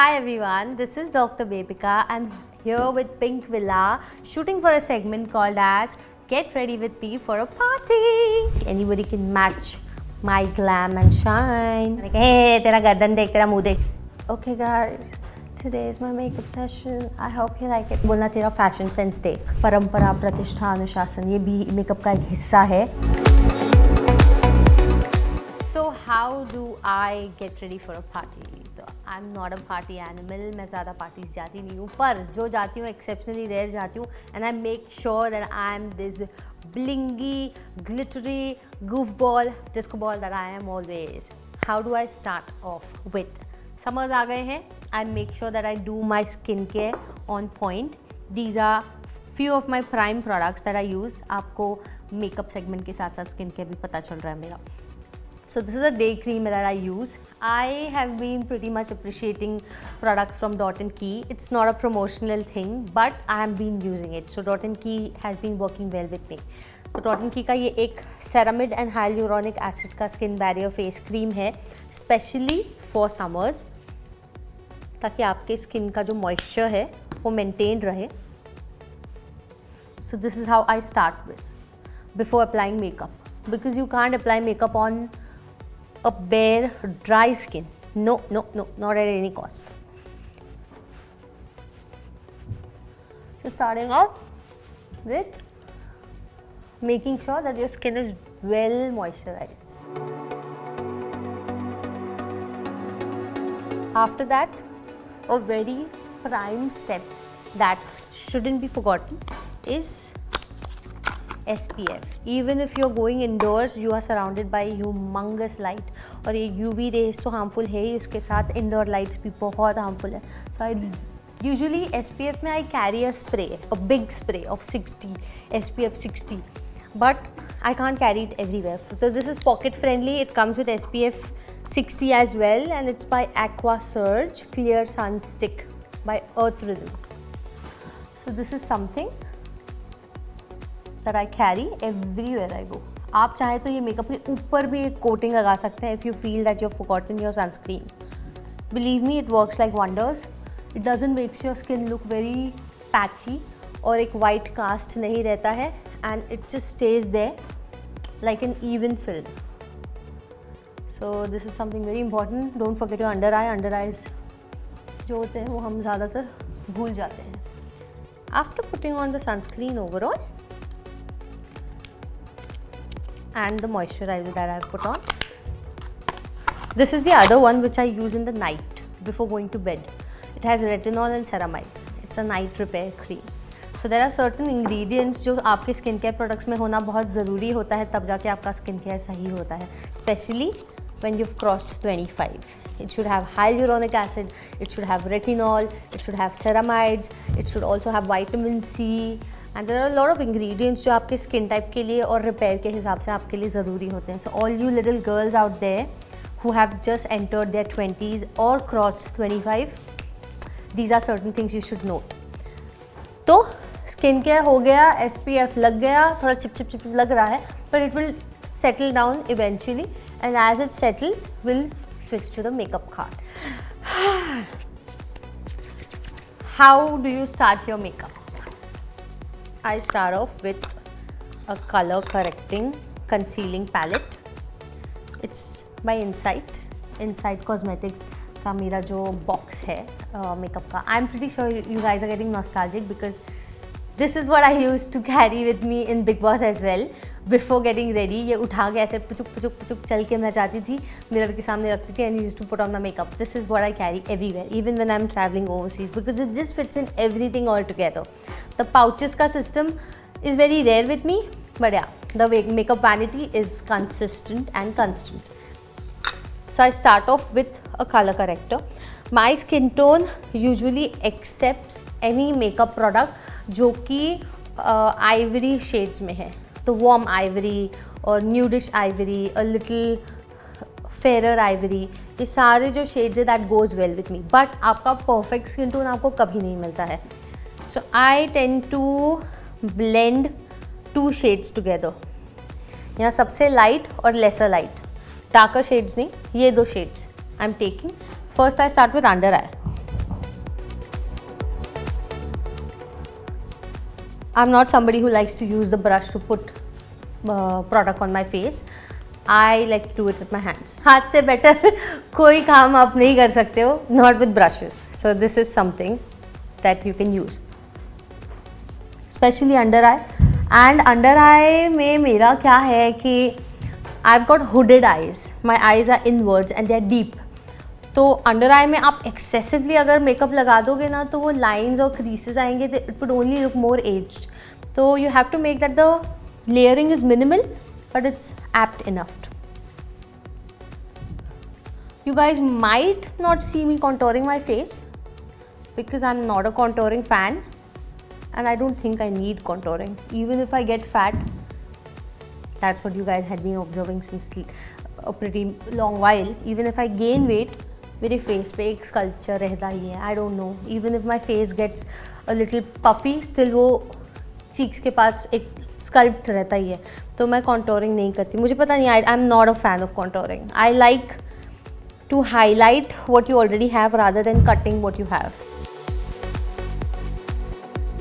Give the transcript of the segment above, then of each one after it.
Hi everyone, this is Dr. Bebika. I'm here with Pink Villa shooting for a segment called as Get Ready With Me for a Party. Anybody can match my glam and shine. Like, hey, tera gardan dekh, tera muh dekh. Okay guys, today is my makeup session. I hope you like it. बोलना तेरा fashion sense देख. परंपरा, प्रतिष्ठा, अनुशासन ये भी makeup का एक हिस्सा है. So how do I get ready for a party? तो I'm not a party animal. मैं ज़्यादा parties जाती नहीं हूँ, पर जो जाती हूँ exceptionally rare जाती हूँ, and I make sure that I'm this blingy, glittery goofball, disco ball that I am always. How do I start off with? Summers आ गए हैं. I make sure that I do my skincare on point. These are few of my prime products that I use. आपको makeup segment के साथ साथ skincare भी पता चल रहा है मेरा. So this is a day cream that I use. I have been pretty much appreciating products from Dot & Key. It's not a promotional thing, but I have been using it. So Dot & Key has been working well with me. तो Dot & Key का ये एक ceramide and hyaluronic acid का skin barrier face cream है, specially for summers, ताकि आपके skin का जो moisture है वो maintained रहे. So this is how I start with before applying makeup, because you can't apply makeup on a bare dry skin. No, not at any cost. So starting off with making sure that your skin is well moisturized. After that, a very prime step that shouldn't be forgotten is SPF. Even if you're going indoors, you are surrounded by humongous light. और ये UV rays तो harmful है ही, उसके साथ indoor lights भी बहुत harmful है. So I usually SPF में I carry a spray, a big spray of 60, SPF 60. But I can't carry it everywhere. So this is pocket friendly. It comes with SPF 60 as well, and it's by Aqua Surge Clear Sun Stick by Earth Rhythm. So this is something that I carry everywhere I go. आप चाहे तो ये makeup के ऊपर भी एक coating लगा सकते हैं if you feel that you've forgotten your sunscreen. Believe me, it works like wonders. It doesn't make your skin look very patchy और एक white cast नहीं रहता है, and it just stays there like an even film. So this is something very important. Don't forget your under eye. Under eyes जो होते हैं वो हम ज़्यादातर भूल जाते हैं. After putting on the sunscreen overall and the moisturizer that I have put on, this is the other one which I use in the night before going to bed. It has retinol and ceramides. It's a night repair cream. So there are certain ingredients जो आपके skin care products में होना बहुत ज़रूरी होता है, तब जाके आपका स्किन केयर सही होता है, especially when you've crossed 25. It should have hyaluronic acid, it should have retinol, it should have ceramides, it should also have vitamin C, and there are a lot of ingredients जो आपके skin type के लिए और repair के हिसाब से आपके लिए ज़रूरी होते हैं. So all you little girls out there who have just entered their 20s or crossed 25, these are certain things you should note. तो स्किन केयर हो गया, SPF लग गया, थोड़ा चिप लग रहा है, but it will settle down eventually, and as it settles, we'll switch to the makeup card. How do you start your makeup? I start off with a color correcting concealing palette. It's by Insight Cosmetics का मेरा जो box है makeup का. I'm pretty sure you guys are getting nostalgic because this is what I used to carry with me in Bigg Boss as well. Before getting ready, ये उठा के ऐसे पुचुक चल के मैं जाती थी, मिरर के सामने रखती थी, and used to put on my makeup. This is what I carry everywhere, even when I'm traveling overseas, because it just fits in everything all together. The pouches का system is very rare with me, but yeah, the makeup vanity is consistent and constant. So I start off with a color corrector. My skin tone usually accepts any makeup product जो कि ivory shades में है. तो warm ivory और nudish ivory, a little fairer ivory, ये सारे जो shades है that goes well with me. But आपका perfect skin tone आपको कभी नहीं मिलता है. So I tend to blend two shades together. यहाँ सबसे light और lesser light, darker shades नहीं, ये दो shades I'm taking. First I start with under eye. I'm not somebody who likes to use the brush to put product on my face. I like to do it with my hands. हाथ से better कोई काम आप नहीं कर सकते हो, not with brushes. So this is something that you can use, especially under eye. And under eye में मेरा क्या है कि I've got hooded eyes. My eyes are inwards and they are deep. तो अंडर आई में आप एक्सेसिवली अगर makeup लगा दोगे ना तो वो लाइंस और क्रीसेस आएंगे, it would only look more aged. तो you have to make that the layering is minimal but it's apt enough. You guys might not see me contouring my face because I'm not a contouring fan and I don't think I need contouring. Even if I get fat, that's what you guys had been observing since a pretty long while. Even if I gain weight, मेरे face पे एक sculpture रहता ही है. I don't know. Even if my face gets a little puffy, still वो cheeks के पास एक sculpt रहता ही है. तो मैं contouring नहीं करती. मुझे पता नहीं. I'm not a fan of contouring. I like to highlight what you already have rather than cutting what you have.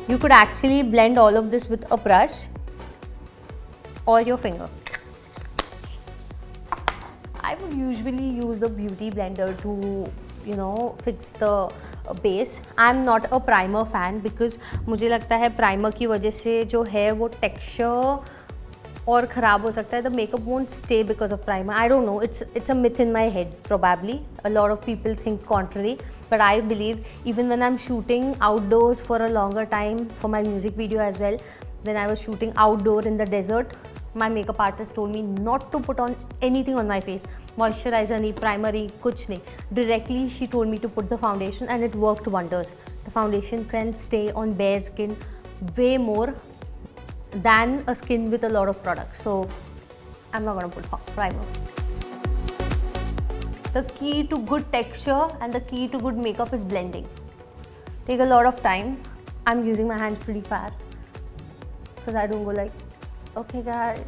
You could actually blend all of this with a brush or your finger. I would usually use the beauty blender to, you know, fix the base. I'm not a primer fan because मुझे लगता है primer की वजह से जो है वो texture और ख़राब हो सकता है. The makeup won't stay because of primer. I don't know. It's a myth in my head probably. A lot of people think contrary, but I believe even when I'm shooting outdoors for a longer time for my music video as well, when I was shooting outdoor in the desert, my makeup artist told me not to put on anything on my face. Moisturizer nahi, primer nahi, kuch nahi. Directly she told me to put the foundation and it worked wonders. The foundation can stay on bare skin way more than a skin with a lot of products. So I'm not going to put primer. The key to good texture and the key to good makeup is blending. Take a lot of time. I'm using my hands pretty fast because I don't go like, okay guys,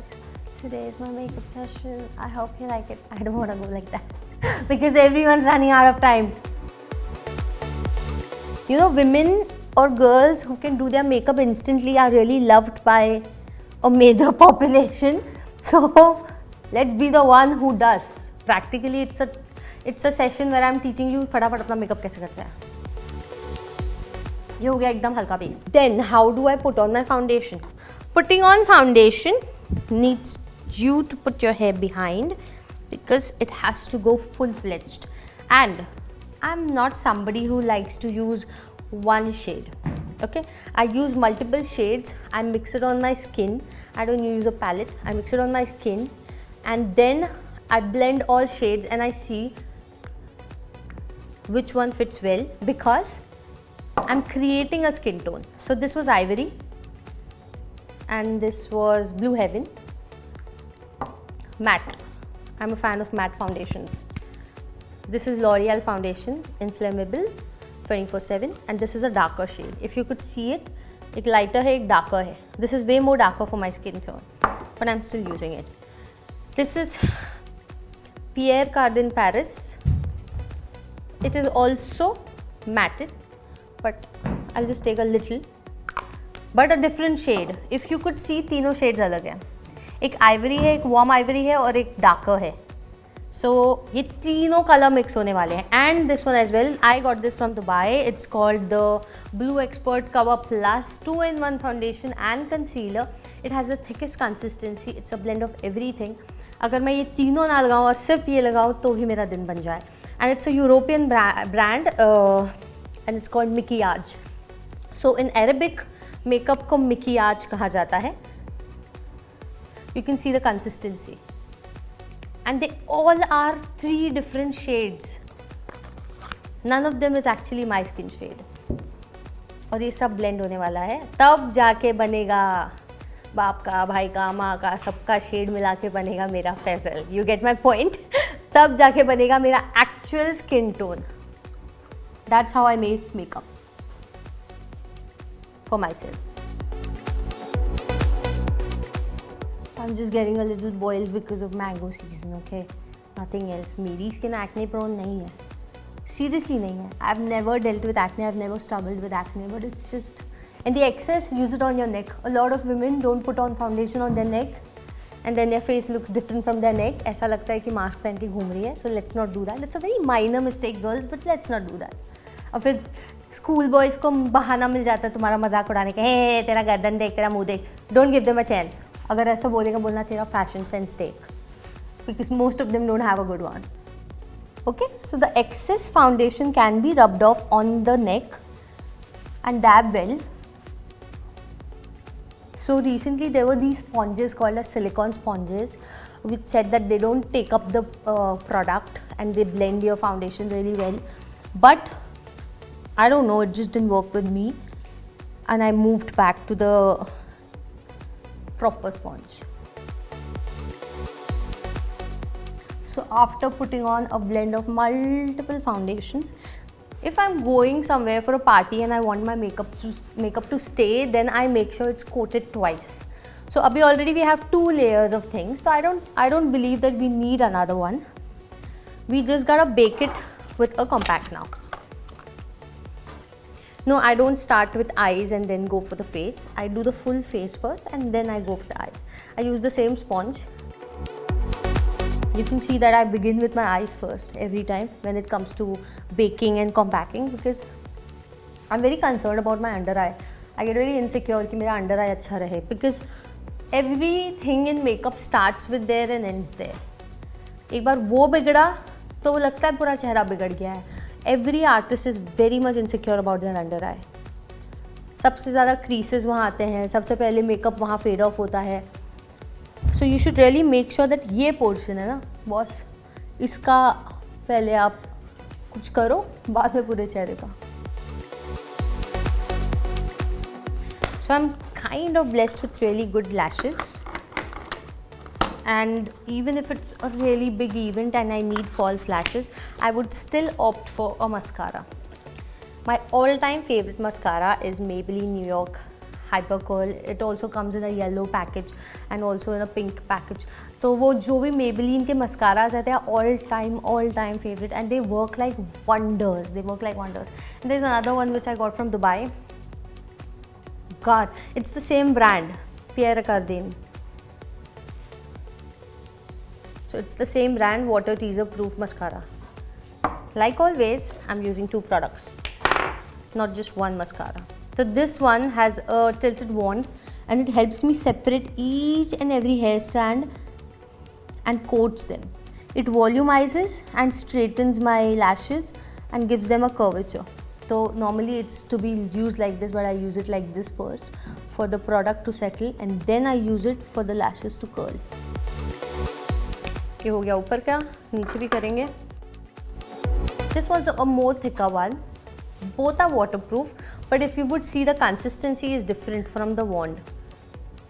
today is my makeup session. I hope you like it. I don't want to go like that because everyone's running out of time. You know, women or girls who can do their makeup instantly are really loved by a major population. So let's be the one who does. Practically it's a session where I'm teaching you फटाफट अपना makeup कैसे करते हैं. ये हो गया एकदम हल्का base. Then how do I put on my foundation? Putting on foundation needs you to put your hair behind because it has to go full-fledged. And I'm not somebody who likes to use one shade. Okay, I use multiple shades. I mix it on my skin. I don't use a palette. I mix it on my skin and then I blend all shades and I see which one fits well because I'm creating a skin tone. So this was Ivory and this was Blue Heaven. Matte. I'm a fan of matte foundations. This is L'Oreal foundation, Inflammable 24/7 and this is a darker shade. If you could see it, एक lighter है, एक darker है. This is way more darker for my skin tone, but I'm still using it. This is Pierre Cardin Paris. It is also matted, but I'll just take a little, but a different shade. If you could see, तीनों shades अलग हैं. एक ivory है, एक warm ivory है और एक darker है. So ये तीनों color mix होने वाले हैं. And this one as well. I got this from Dubai. It's called the Blue Expert Cover Plus 2-in-1 foundation and concealer. It has the thickest consistency. It's a blend of everything. अगर मैं ये तीनों ना लगाऊँ और सिर्फ ये लगाऊँ तो भी मेरा दिन बन जाए. And it's a European brand and it's called Maquillage. So in Arabic, makeup को Maquillage कहा जाता है. You can see the consistency. And they all are 3 different shades. None of them is actually my skin shade. और ये सब blend होने वाला है. तब जाके बनेगा बाप का, भाई का, माँ का, सबका शेड मिला के बनेगा मेरा Faisal. You get my point? तब जाके बनेगा मेरा actual skin tone. That's how I make makeup for myself. I'm just getting a little boils because of mango season, okay? Nothing else. मेरी skin acne prone नहीं है. Seriously नहीं है. I've never dealt with acne. I've never struggled with acne, but it's just and the excess use it on your neck. A lot of women don't put on foundation on their neck and then their face looks different from their neck. ऐसा लगता है कि mask पहन के घूम रही है. So let's not do that. It's a very minor mistake girls, but let's not do that. और फिर स्कूल बॉयज़ को बहाना मिल जाता है तुम्हारा मजाक उड़ाने का, हे तेरा गर्दन देख, तेरा मुंह देख. Don't give them a chance. अगर ऐसा बोलेगा बोलना तेरा fashion sense देख, because most of them don't have a good one. Okay, so the excess foundation can be rubbed off on the neck and dab well. So recently there were these sponges called as silicone sponges, which said that they don't take up the product and they blend your foundation really well. But I don't know, it just didn't work with me, and I moved back to the proper sponge. So after putting on a blend of multiple foundations, if I'm going somewhere for a party and I want my makeup to stay, then I make sure it's coated twice. So abhi already we have 2 layers of things, so I don't believe that we need another one. We just gotta bake it with a compact now. No, I don't start with eyes and then go for the face. I do the full face first and then I go for the eyes. I use the same sponge. You can see that I begin with my eyes first every time when it comes to baking and compacting, because I'm very concerned about my under eye. I get very insecure कि मेरा under eye अच्छा रहे, because everything in makeup starts with there and ends there. एक बार वो बिगड़ा तो वो लगता है पूरा चेहरा बिगड़ गया है. Every artist is very much insecure about their under eye. सबसे ज़्यादा creases वहाँ आते हैं, सबसे पहले makeup वहाँ fade off होता है. So you should really make sure that ये portion है ना बॉस, इसका पहले आप कुछ करो, बाद में पूरे चेहरे का. So I'm kind of blessed with really good lashes, and even if it's a really big event and I need false lashes, I would still opt for a mascara. My all-time favorite mascara is Maybelline New York Hyper Curl. It also comes in a yellow package and also in a pink package. So वो जो भी Maybelline के mascaras हैं, they are all-time favorite, and they work like wonders. They work like wonders. And there's another one which I got from Dubai. God, it's the same brand, Pierre Cardin. So it's the same brand, water teaser proof mascara. Like always, I'm using 2 products, not just one mascara. So this one has a tilted wand and it helps me separate each and every hair strand and coats them. It volumizes and straightens my lashes and gives them a curvature. So normally it's to be used like this, but I use it like this first for the product to settle, and then I use it for the lashes to curl. ये हो गया ऊपर का, नीचे भी करेंगे. This was a more thicker one. Both are waterproof, but if you would see, the consistency is different from the wand.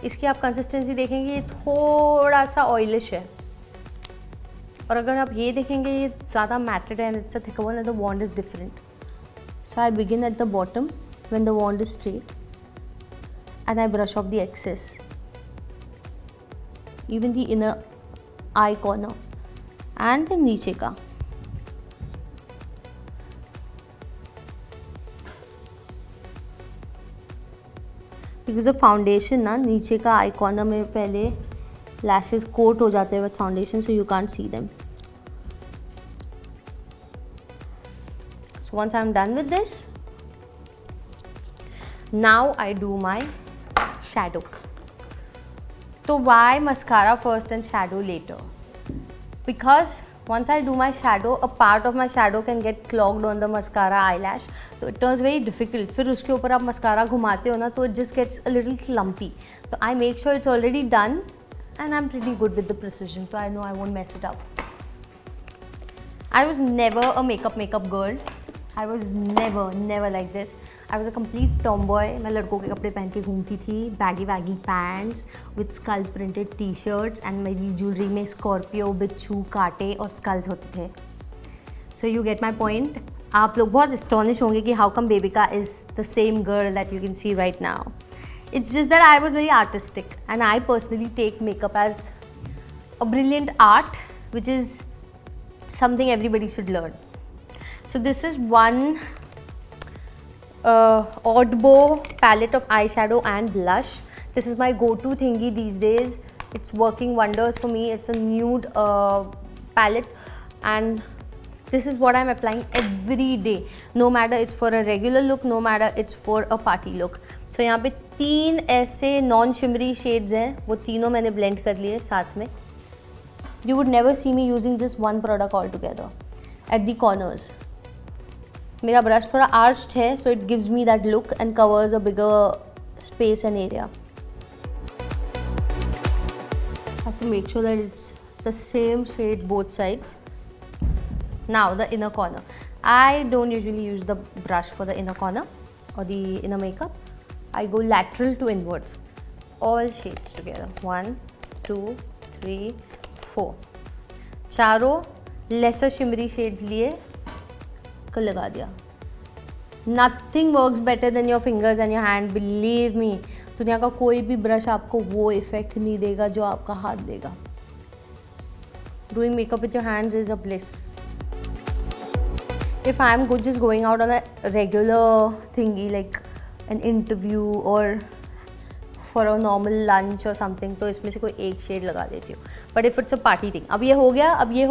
इसकी आप consistency देखेंगे, ये थोड़ा सा oilish है, और अगर आप ये देखेंगे ये ज़्यादा matted है and it's a thicker one, and the wand is different. So I begin at the bottom when the wand is straight, and I brush off the excess, even the inner eye corner and the नीचे का. Because of foundation ना, नीचे का आई corner में पहले lashes coat हो जाते हैं with foundation, so you can't see them. So once I'm done with this, now I do my shadow. So why mascara first and shadow later? Because once I do my shadow, a part of my shadow can get clogged on the mascara eyelash, so it turns very difficult. फिर उसके ऊपर आप mascara घुमाते हो ना, तो it just gets a little clumpy. So I make sure it's already done, and I'm pretty good with the precision, so I know I won't mess it up. I was never a makeup girl. I was never like this. I was a complete tomboy. मैं लड़कों के कपड़े पहन के घूमती थी, baggy pants with skull printed t-shirts, and मेरी jewelry में स्कॉर्पियो, बिच्छू, कांटे और skulls होते थे. So you get my point. आप लोग बहुत astonished होंगे कि how come Bebika is the same girl that you can see right now. It's just that I was very artistic, and I personally take makeup as a brilliant art, which is something everybody should learn. So this is one Oddbow palette of eyeshadow and blush. This is my go-to thingy these days. It's working wonders for me. It's a nude palette, and this is what I'm applying every day, no matter it's for a regular look, no matter it's for a party look. So यहाँ पे 3 ऐसे non shimmery shades हैं, वो तीनों मैंने blend कर लिए साथ में. You would never see me using just one product altogether. At the corners, मेरा brush थोड़ा arched है, so it gives me that look and covers a bigger space and area. I have to make sure that it's the same shade both sides. Now the inner corner. I don't usually use the brush for the inner corner or the inner makeup. I go lateral to inwards. All shades together. 1, 2, 3, 4. चारों lesser shimmery shades लिए को लगा दिया. Nothing works better than your fingers and your hand. Believe me. दुनिया का कोई भी brush आपको वो इफेक्ट नहीं देगा जो आपका हाथ देगा. Doing makeup with your hands is a bliss. If I am just going out on a regular thingy like an interview or for a normal lunch or something, तो इसमें से कोई एक शेड लगा देती हूँ. But if it's a party thing, अब ये हो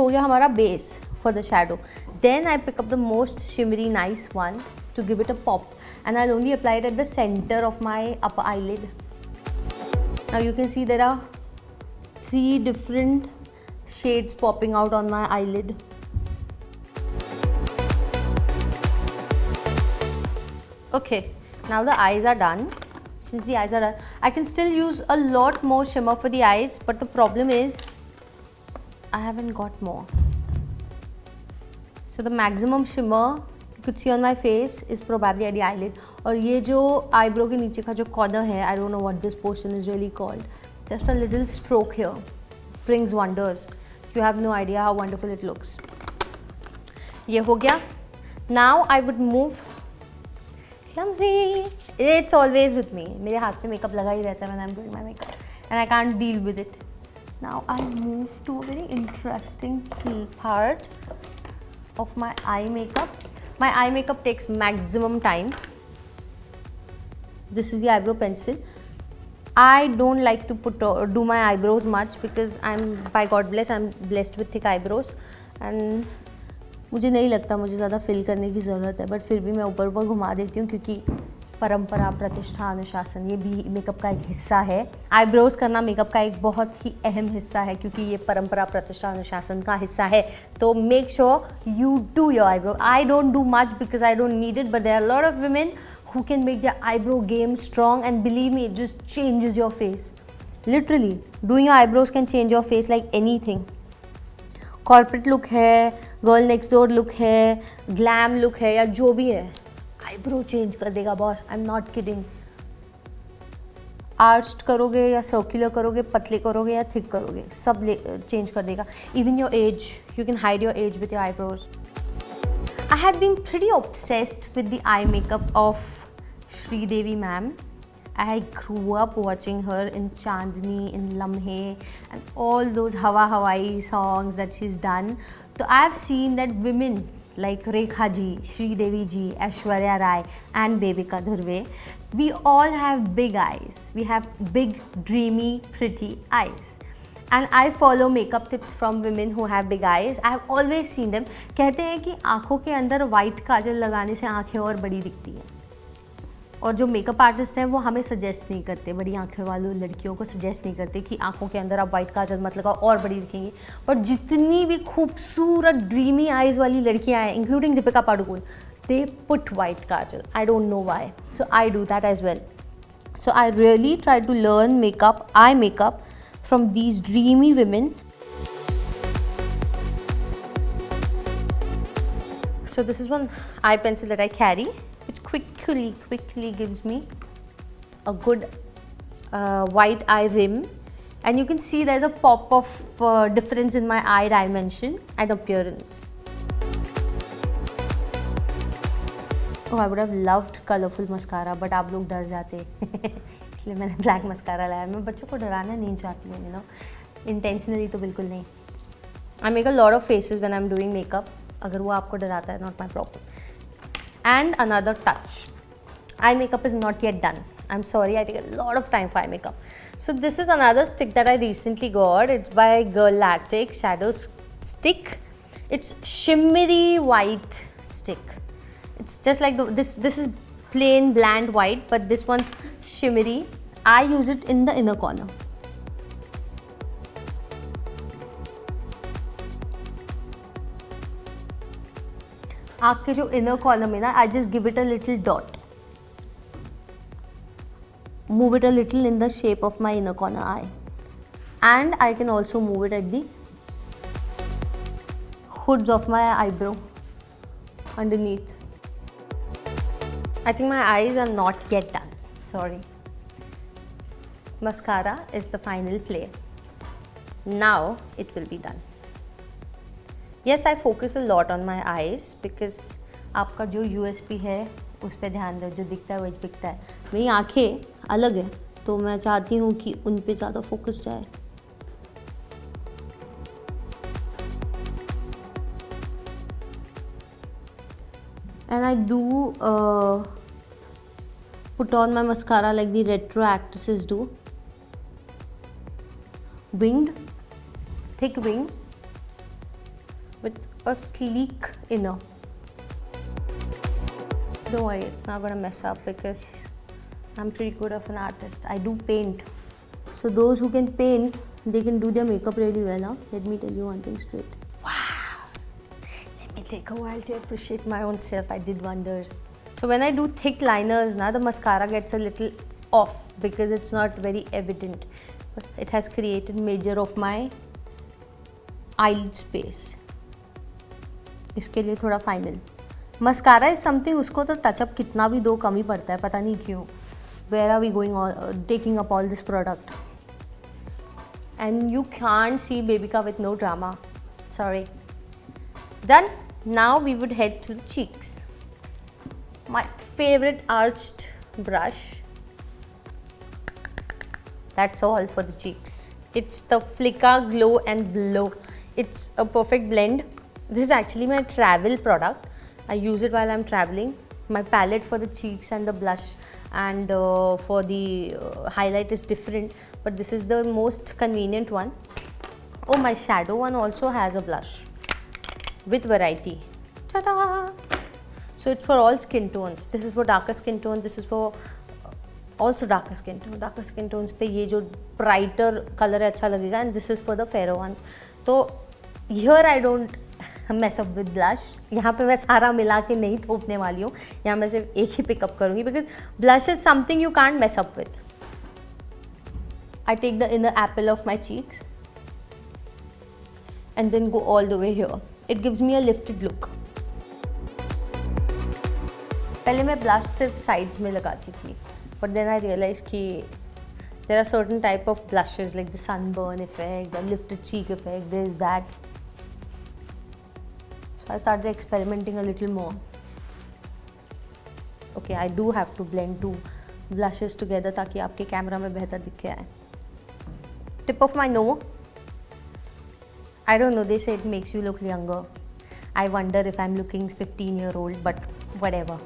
गया हमारा base for the shadow. Then I pick up the most shimmery nice one to give it a pop, and I'll only apply it at the center of my upper eyelid. Now you can see there are 3 different shades popping out on my eyelid. Okay, now the eyes are done. Since the eyes are done, I can still use a lot more shimmer for the eyes, but the problem is I haven't got more. So the maximum shimmer you could see on my face is probably at the eyelid. और ये जो eyebrow के नीचे का जो corner है, I don't know what this portion is really called. Just a little stroke here brings wonders. You have no idea how wonderful it looks. ये हो गया. Now I would move. Clumsy. It's always with me. मेरे हाथ पे makeup लगा ही रहता है when I'm doing my makeup, and I can't deal with it. Now I move to a very interesting part of my eye makeup. My eye makeup takes maximum time. This is the eyebrow pencil. I don't like to do my eyebrows much because by God bless, I'm blessed with thick eyebrows, and मुझे नहीं लगता मुझे ज़्यादा fill करने की ज़रूरत है, but फिर भी मैं ऊपर ऊपर घुमा देती हूँ क्योंकि परंपरा, प्रतिष्ठा, अनुशासन ये भी मेकअप का एक हिस्सा है. आईब्रोज करना मेकअप का एक बहुत ही अहम हिस्सा है क्योंकि ये परंपरा, प्रतिष्ठा, अनुशासन का हिस्सा है. तो make sure you do your eyebrow. I don't do much because I don't need it, but there are lot of women who can make their eyebrow game strong, and believe me, it just changes your face. Literally, doing your eyebrows can change your face like anything. Corporate look है, girl next door look है, glam look है या जो भी है, eyebrow change कर देगा boss. I am not kidding. Arched करोगे या सर्कुलर करोगे, पतले करोगे या थिक करोगे, सब चेंज कर देगा. Even your age, you can hide your age with your eyebrows. I had been pretty obsessed with the eye makeup of Sridevi ma'am. I grew up watching her in Chandni, in Lamhe, and all those Hawa Hawaii songs that she's done. So I have seen that women like Rekha ji, Sridevi ji, Aishwarya Rai and Devika Dhurve, we all have big eyes. We have big, dreamy, pretty eyes. And I follow makeup tips from women who have big eyes. I have always seen them. कहते हैं कि आँखों के अंदर white काजल लगाने से आँखें और बड़ी दिखती हैं. और जो मेकअप आर्टिस्ट हैं वो हमें सजेस्ट नहीं करते, बड़ी आँखें वालों लड़कियों को सजेस्ट नहीं करते कि आँखों के अंदर आप वाइट काजल मत लगाओ और बड़ी दिखेंगी. और जितनी भी खूबसूरत ड्रीमी आइज़ वाली लड़कियाँ हैं, including Deepika Padukone, they put white kajal. I don't know why. So I do that as well. So I really try to learn makeup, eye makeup, from these dreamy women. So this is one eye pencil that I carry, which quickly gives me a good white eye rim, and you can see there's a pop of difference in my eye dimension and appearance. Oh, I would have loved colorful mascara, but आप लोग डर जाते इसलिए मैंने black mascara लाया. मैं बच्चों को डराना नहीं चाहती हूँ, यू नो, इंटेंशनली तो बिल्कुल नहीं. I make a lot of faces when I am doing makeup. अगर वो आपको डराता है, not my problem. And another touch, eye makeup is not yet done. I'm sorry, I take a lot of time for eye makeup. So this is another stick that I recently got. It's by Girl Latex Shadow Stick. It's shimmery white stick. It's just like this is plain bland white, but this one's shimmery. I use it in the inner corner. आँख के जो inner corner में ना, I just give it a little dot. Move it a little in the shape of my inner corner eye, and I can also move it at the hoods of my eyebrow underneath. I think my eyes are not yet done. Sorry. Mascara is the final play. Now it will be done. Yes, I focus a lot on my eyes because आपका जो USP है उस पर ध्यान दो, जो दिखता है वही दिखता है. मेरी आँखें अलग है तो मैं चाहती हूँ कि उन पे ज़्यादा फोकस जाए. And I do put on my mascara like the retro actresses do. Winged, thick wing with a sleek inner. Don't worry, it's not gonna mess up because I'm pretty good of an artist. I do paint. So those who can paint, they can do their makeup really well. Huh? Let me tell you one thing straight. Wow! Let me take a while to appreciate my own self. I did wonders. So when I do thick liners, now the mascara gets a little off because it's not very evident. But it has created major of my eyelid space. इसके लिए थोड़ा final. Mascara is something, उसको तो touch-up कितना भी दो कम ही पड़ता है, पता नहीं क्यों. Where are we going taking up all this product and you can't see Bebika with no drama. Sorry. Done. Now we would head to the cheeks. My favourite arched brush. That's all for the cheeks. It's the Flicka Glow and Blow. It's a perfect blend. This is actually my travel product. I use it while I'm traveling. My palette for the cheeks and the blush and for the highlight is different, but this is the most convenient one. Oh, my shadow one also has a blush with variety. Ta-da! So it's for all skin tones. This is for darker skin tone. This is for also darker skin tone. Darker skin tones पे ये जो brighter color है अच्छा लगेगा, and this is for the fairer ones. तो here I don't mess up with blush. यहाँ पे मैं सारा मिला के नहीं थोपने वाली हूँ. यहाँ मैं सिर्फ एक ही pick up करूँगी because blush is something you can't mess up with. I take the inner apple of my cheeks and then go all the way here. It gives me a lifted look. पहले मैं blush सिर्फ sides में लगाती थी. But then I realized that there are certain type of blushes like the sunburn effect, the lifted cheek effect, there is that. So I started experimenting a little more. Okay, I do have to blend two blushes together ताकि आपके camera में बेहतर दिखे आए. Tip of my nose. I don't know, they say it makes you look younger. I wonder if I'm looking 15-year-old, but whatever.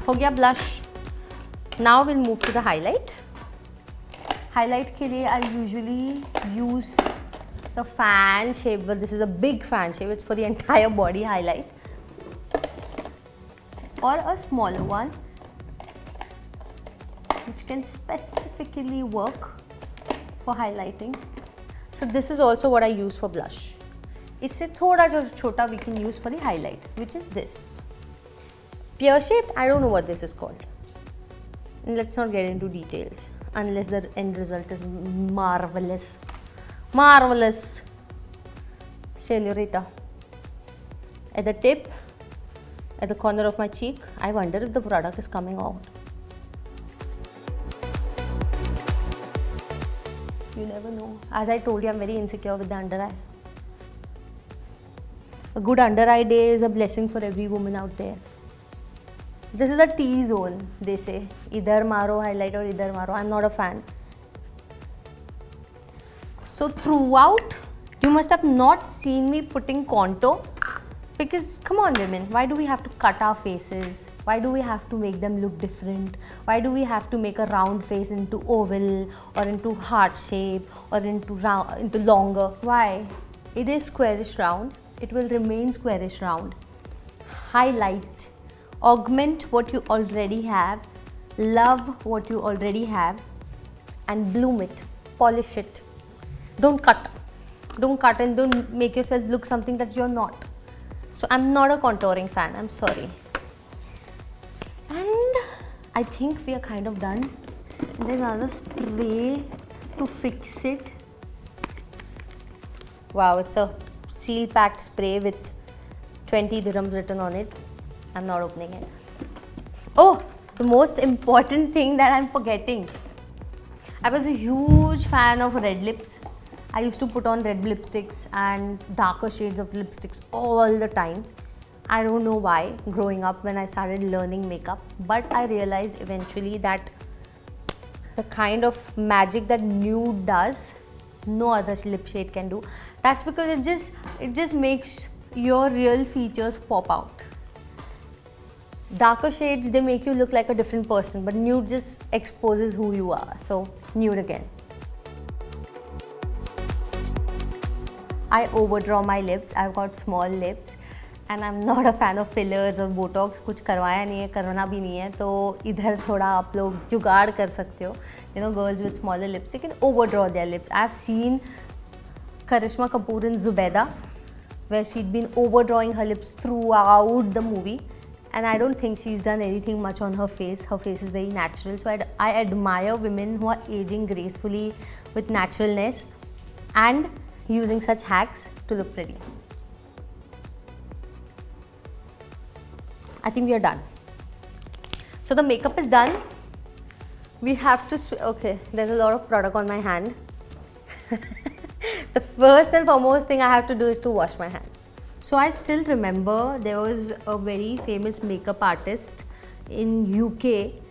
हो गया blush. Now we'll move to the highlight. Highlight के लिए I usually use the fan shape, but this is a big fan shape. It's for the entire body highlight. Or a smaller one, which can specifically work for highlighting. So this is also what I use for blush. इससे थोड़ा जो छोटा we can use for the highlight, which is this. Pear shaped, I don't know what this is called. And let's not get into details unless the end result is marvelous. Marvelous. Senorita. At the tip, at the corner of my cheek, I wonder if the product is coming out. You never know. As I told you, I'm very insecure with the under eye. A good under eye day is a blessing for every woman out there. This is the T-zone, they say. Idhar maro highlight or idhar maro. I'm not a fan. So throughout, you must have not seen me putting contour. Because come on women, why do we have to cut our faces? Why do we have to make them look different? Why do we have to make a round face into oval or into heart shape or into round, into longer? Why? It is squarish round. It will remain squarish round. Highlight, augment what you already have, love what you already have, and bloom it, polish it. Don't cut. Don't cut and don't make yourself look something that you're not. So I'm not a contouring fan, I'm sorry. And I think we are kind of done. There's another spray to fix it. Wow, it's a seal packed spray with 20 dirhams written on it. I'm not opening it. Oh, the most important thing that I'm forgetting. I was a huge fan of red lips. I used to put on red lipsticks and darker shades of lipsticks all the time. I don't know why growing up when I started learning makeup, but I realized eventually that the kind of magic that nude does, no other lip shade can do. That's because it just makes your real features pop out. Darker shades, they make you look like a different person, but nude just exposes who you are. So nude again. I overdraw my lips. I've got small lips and I'm not a fan of fillers or botox. कुछ करवाया नहीं है, करना भी नहीं है, तो इधर थोड़ा आप लोग जुगाड़ कर सकते हो. You know, girls with smaller lips, they can overdraw their lips. I've seen Karishma Kapoor in Zubeda, where she'd been overdrawing her lips throughout the movie, and I don't think she's done anything much on her face. Her face is very natural, so I admire women who are aging gracefully with naturalness and using such hacks to look pretty. I think we are done. So the makeup is done. We have to, okay, there's a lot of product on my hand. The first and foremost thing I have to do is to wash my hands. So I still remember there was a very famous makeup artist in UK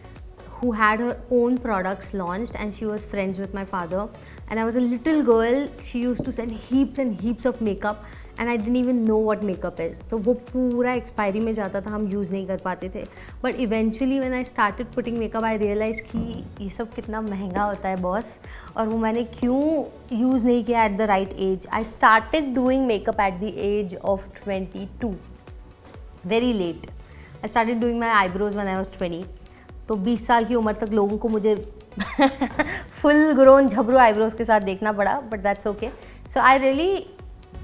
who had her own products launched, and she was friends with my father. And I was a little girl, she used to send heaps and heaps of makeup and I didn't even know what makeup is. So वो पूरा expiry में जाता था, हम use नहीं कर पाते थे. But eventually when I started putting makeup, I realized कि ये सब कितना महंगा होता है boss, और वो मैंने क्यों use नहीं किया at the right age. I started doing makeup at the age of 22. Very late. I started doing my eyebrows when I was 20. तो 20 साल की उम्र तक लोगों को मुझे full grown झबरू eyebrows के साथ देखना पड़ा, but that's okay. So I really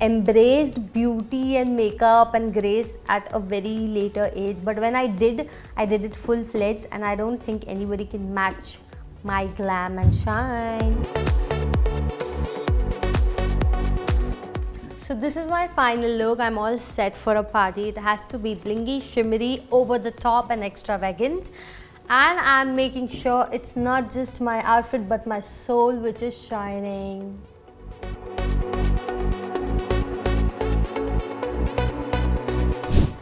embraced beauty and makeup and grace at a very later age, but when I did it full-fledged, and I don't think anybody can match my glam and shine. So this is my final look. I'm all set for a party. It has to be blingy, shimmery, over the top and extravagant. And I'm making sure it's not just my outfit but my soul which is shining.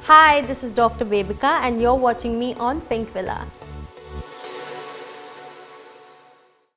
Hi, this is Dr. Bebika and you're watching me on Pink Villa.